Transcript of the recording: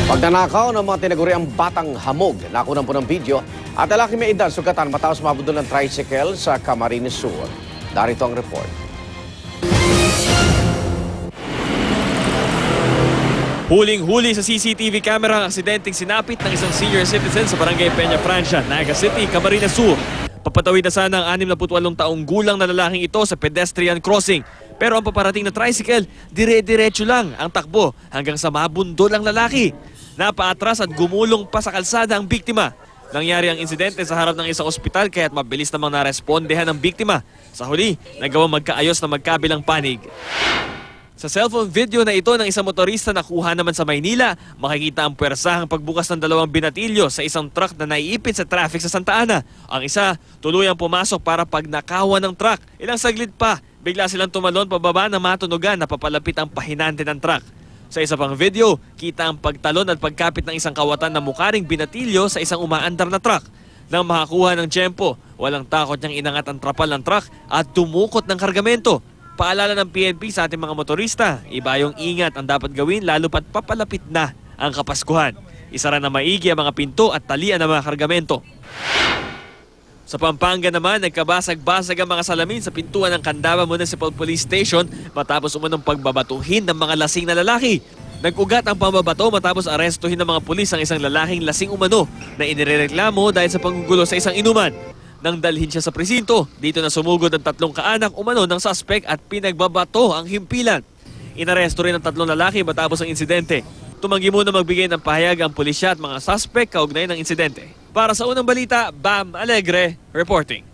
Pagdanakaw ng mga tinaguriang batang hamog, nakunan po ng video at lalaki may edad sugatan matapos mabundol ng tricycle sa Camarines Sur. Darito ang report. Huling-huli sa CCTV camera ang aksidenteng sinapit ng isang senior citizen sa Barangay Peña Francia, Naga City, Camarines Sur. Papatawid na sana ang 68 taong gulang na lalaking ito sa pedestrian crossing. Pero ang paparating na tricycle, dire-diretso lang ang takbo hanggang sa mabundol ang lalaki. Napaatras at gumulong pa sa kalsada ang biktima. Nangyari ang insidente sa harap ng isang ospital kaya't mabilis namang narespondehan ang biktima. Sa huli, nagawang magkaayos na magkabilang panig. Sa cellphone video na ito ng isang motorista na kuha naman sa Maynila, makikita ang puwersahang pagbukas ng dalawang binatilyo sa isang truck na naiipit sa traffic sa Santa Ana. Ang isa, tuluyang pumasok para pagnakawan ng truck. Ilang saglit pa, bigla silang tumalon pababa na matunugan na papalapit ang pahinante ng truck. Sa isa pang video, kita ang pagtalon at pagkapit ng isang kawatan na mukaring binatilyo sa isang umaandar na truck. Nang makakuha ng tiyempo, walang takot niyang inangat ang trapal ng truck at tumukot ng kargamento. Paalala ng PNP sa ating mga motorista, iba yung ingat ang dapat gawin lalo pat papalapit na ang Kapaskuhan. Isara na maigi ang mga pinto at talian ng mga kargamento. Sa Pampanga naman, nagkabasag-basag ang mga salamin sa pintuan ng Candaba Municipal Police Station matapos umunong pagbabatuhin ng mga lasing na lalaki. Nag-ugat ang pambabato matapos arestuhin ng mga pulis ang isang lalaking lasing umano na inirereklamo dahil sa panggugulo sa isang inuman. Nang dalhin siya sa presinto, dito na sumugod ang 3 kaanak umano ng suspect at pinagbabato ang himpilan. Inaresto rin ang 3 lalaki matapos ang insidente. Tumanggi muna magbigay ng pahayag ang pulisya at mga suspect kaugnay ng insidente. Para sa unang balita, Bam Alegre reporting.